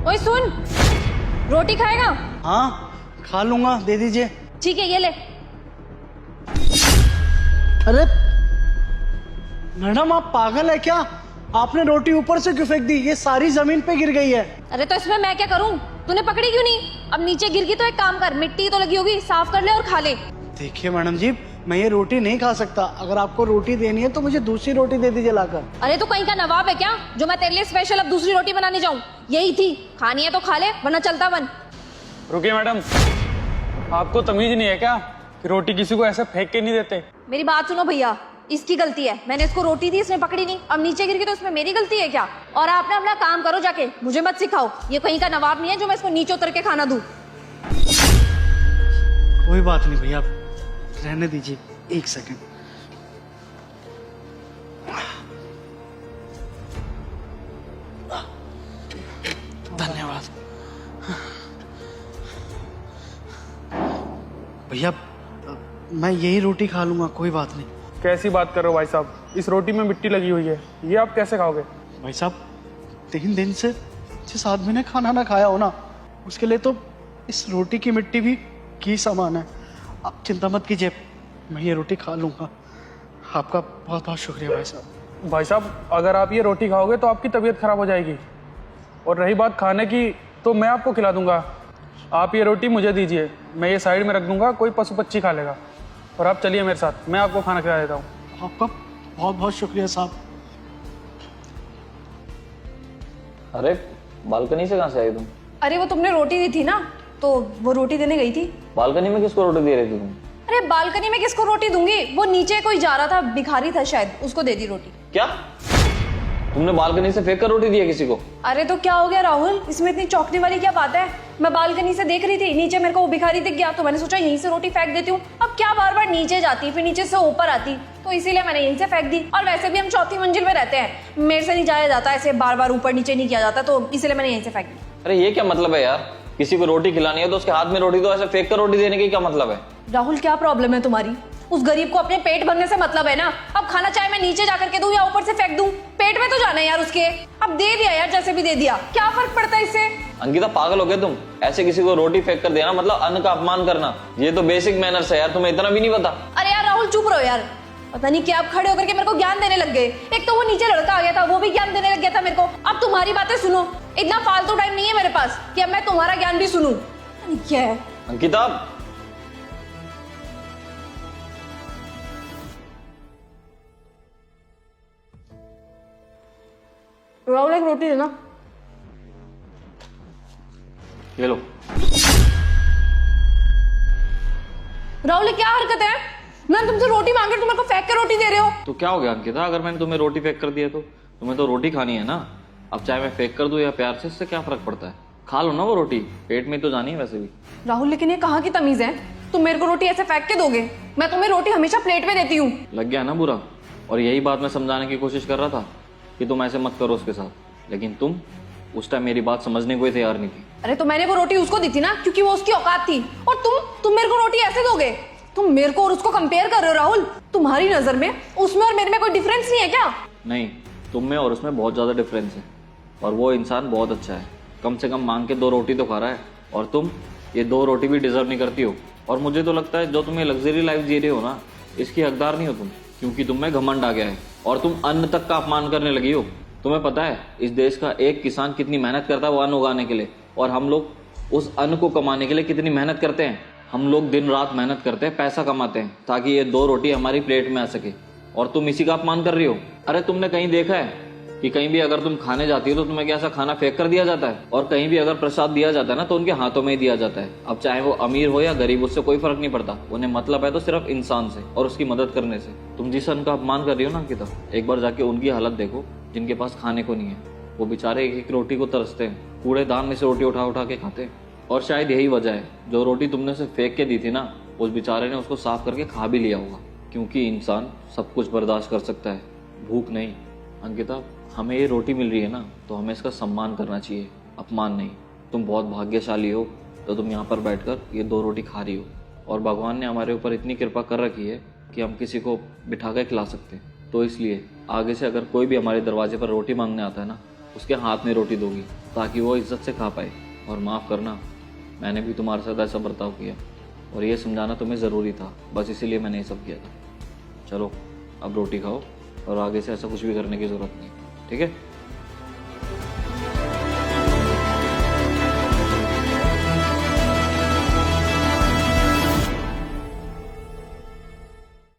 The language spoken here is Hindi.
ओए सुन, रोटी खाएगा? हाँ खा लूंगा, दे दीजिए। ठीक है, ये ले। अरे मैडम आप पागल है क्या? आपने रोटी ऊपर से क्यों फेंक दी? ये सारी जमीन पे गिर गई है। अरे तो इसमें मैं क्या करूं? तूने पकड़ी क्यों नहीं? अब नीचे गिर गई तो एक काम कर, मिट्टी तो लगी होगी, साफ कर ले और खा ले। देखिए मैडम जी, मैं ये रोटी नहीं खा सकता। अगर आपको रोटी देनी है तो मुझे दूसरी रोटी दे दीजिए लाकर। अरे तू कहीं का नवाब है क्या जो मैं तेरे लिए स्पेशल अब दूसरी रोटी बनाने जाऊं? यही थी, खानी है तो खा ले वरना चलता बन। रुकिए मैडम, आपको तमीज नहीं है क्या कि रोटी किसी को ऐसे फेंक के नहीं देते? मेरी बात सुनो भैया, इसकी गलती है। मैंने इसको रोटी दी, इसने पकड़ी नहीं, अब नीचे गिर गई तो इसमें मेरी गलती है क्या? और आपने अपना काम करो जाके, मुझे मत सिखाओ। ये कहीं का नवाब नहीं है जो मैं इसको नीचे उतर के खाना दूं। कोई बात नहीं भैया, रहने दीजिए, एक सेकंड। धन्यवाद भैया, मैं यही रोटी खा लूंगा, कोई बात नहीं। कैसी बात कर रहे हो भाई साहब? इस रोटी में मिट्टी लगी हुई है, ये आप कैसे खाओगे? भाई साहब 3 दिन से जिस आदमी ने खाना ना खाया हो ना, उसके लिए तो इस रोटी की मिट्टी भी की समान है। आप चिंता मत कीजिए, मैं ये रोटी खा लूंगा। आपका बहुत बहुत शुक्रिया भाई साहब। भाई साहब, अगर आप ये रोटी खाओगे तो आपकी तबीयत खराब हो जाएगी, और रही बात खाने की तो मैं आपको खिला दूंगा। आप ये रोटी मुझे दीजिए, मैं ये साइड में रख दूंगा, कोई पशु पक्षी खा लेगा। और आप चलिए मेरे साथ, मैं आपको खाना खिला देता हूँ। आपका बहुत बहुत शुक्रिया साहब। अरे बालकनी से कहाँ से आई तुम? अरे वो तुमने रोटी दी थी ना, तो वो रोटी देने गई थी। बालकनी में किसको रोटी दे रही थी तुम? अरे बालकनी में किसको रोटी दूंगी? वो नीचे कोई जा रहा था, भिखारी था शायद, उसको दे दी रोटी। क्या तुमने बालकनी से फेंक कर रोटी दी है किसी को? अरे तो क्या हो गया राहुल, इसमें इतनी चौंकने वाली क्या बात है? मैं बालकनी से देख रही थी, नीचे मेरे को वो भिखारी दिख गया, तो मैंने सोचा यहीं से रोटी फेंक देती हूँ। अब क्या बार बार नीचे जाती, फिर नीचे से ऊपर आती, तो इसीलिए मैंने यहीं से फेंक दी। और वैसे भी हम 4थी मंजिल में रहते हैं, मेरे से नहीं जाया जाता, ऐसे बार बार ऊपर नीचे नहीं किया जाता, तो इसीलिए मैंने यहीं से फेंक दी। अरे ये क्या मतलब है यार? किसी को रोटी खिलानी है तो उसके हाथ में रोटी दो, ऐसे फेंक कर रोटी देने की क्या मतलब है? राहुल क्या प्रॉब्लम है तुम्हारी? उस गरीब को अपने पेट भरने से मतलब है ना। अब खाना चाहे मैं नीचे जाकर के दूं या ऊपर से फेंक दूं, पेट में तो जाना है यार उसके। अब दे दिया यार, जैसे भी दे दिया, क्या फर्क पड़ता है इससे? अंकिता पागल हो गए तुम? ऐसे किसी को रोटी फेंक कर देना मतलब अन्न का अपमान करना। ये तो बेसिक मैनर्स है यार, तुम्हें इतना भी नहीं पता? अरे यार राहुल चुप रहो यार, पता नहीं क्या आप खड़े होकर के मेरे को ज्ञान देने लग गए। एक तो वो नीचे लड़का आ गया था, वो भी ज्ञान देने लग गया था मेरे को। अब तुम्हारी बातें सुनो, इतना फालतू टाइम नहीं है मेरे पास कि अब मैं तुम्हारा ज्ञान भी सुनूं। क्या है अंकिता राहुल, एक रोटी देना। ये लो। राहुल क्या हरकत है? मैं तुमसे रोटी मांग रही हूं, तुम मेरे को फेंक के रोटी दे रहे हो। तो क्या हो गया अंकिता, अगर मैंने तुम्हें रोटी फेंक कर दिया तो? तुम्हें तो रोटी खानी है ना। अब चाहे मैं फेंक कर दूं या प्यार से, इससे क्या फर्क पड़ता है? खा लो ना वो रोटी, पेट में तो जानी है वैसे भी। राहुल लेकिन ये कहाँ की तमीज है? तुम मेरे को रोटी ऐसे फेंक के दोगे? मैं तुम्हें रोटी हमेशा प्लेट में देती हूँ। लग गया ना बुरा? और यही बात मैं समझाने की कोशिश कर रहा था कि तुम ऐसे मत करो उसके साथ, लेकिन तुम उस टाइम मेरी बात समझने को ही तैयार नहीं थी। अरे तो मैंने वो रोटी उसको दी थी ना, क्योंकि वो उसकी औकात थी। और तुम मेरे को रोटी ऐसे दोगे? तुम मेरे को और उसको कंपेयर कर रहे हो राहुल। तुम्हारी नजर में उसमें और मेरे में कोई डिफरेंस नहीं है क्या? नहीं, तुम में और उसमें बहुत ज्यादा डिफरेंस है, और वो इंसान बहुत अच्छा है, कम से कम मांग के 2 रोटी तो खा रहा है, और तुम ये 2 रोटी भी डिजर्व नहीं करती हो। और मुझे तो लगता है जो तुम्हें लग्जरी लाइफ जी रहे हो ना, इसकी हकदार नहीं हो तुम, क्योंकि तुम में घमंड आ गया है और तुम अन्न तक का अपमान करने लगी हो। तुम्हें पता है इस देश का एक किसान कितनी मेहनत करता है वो अन्न उगाने के लिए, और हम लोग उस अन्न को कमाने के लिए कितनी मेहनत करते हैं। हम लोग दिन रात मेहनत करते हैं, पैसा कमाते हैं, ताकि ये 2 रोटी हमारी प्लेट में आ सके, और तुम इसी का अपमान कर रही हो। अरे तुमने कहीं देखा है कि कहीं भी अगर तुम खाने जाती हो तो तुम्हें क्या ऐसा खाना फेंक कर दिया जाता है? और कहीं भी अगर प्रसाद दिया जाता है ना, तो उनके हाथों में ही दिया जाता है। अब चाहे वो अमीर हो या गरीब, उससे कोई फर्क नहीं पड़ता। उन्हें मतलब है तो सिर्फ इंसान से और उसकी मदद करने से। तुम जिस अन्न का अपमान कर रही हो ना अंकिता, एक बार जाके उनकी हालत देखो जिनके पास खाने को नहीं है। वो बेचारे एक रोटी को तरसते हैं, कूड़ेदान में से रोटी उठा उठा के खाते हैं। और शायद यही वजह है, जो रोटी तुमने उसे फेंक के दी थी ना, उस बेचारे ने उसको साफ करके खा भी लिया होगा, क्योंकि इंसान सब कुछ बर्दाश्त कर सकता है, भूख नहीं। अंकिता, हमें ये रोटी मिल रही है ना, तो हमें इसका सम्मान करना चाहिए, अपमान नहीं। तुम बहुत भाग्यशाली हो तो तुम यहाँ पर बैठकर ये 2 रोटी खा रही हो, और भगवान ने हमारे ऊपर इतनी कृपा कर रखी है कि हम किसी को बिठा कर खिला सकते हैं। तो इसलिए आगे से अगर कोई भी हमारे दरवाजे पर रोटी मांगने आता है ना, उसके हाथ में रोटी दोगी। ताकि वो इज्जत से खा पाए। और माफ़ करना, मैंने भी तुम्हारे साथ ऐसा बर्ताव किया और ये समझाना तुम्हें ज़रूरी था, बस इसीलिए मैंने ये सब किया था। चलो अब रोटी खाओ और आगे से ऐसा कुछ भी करने की ज़रूरत नहीं, ठीक है?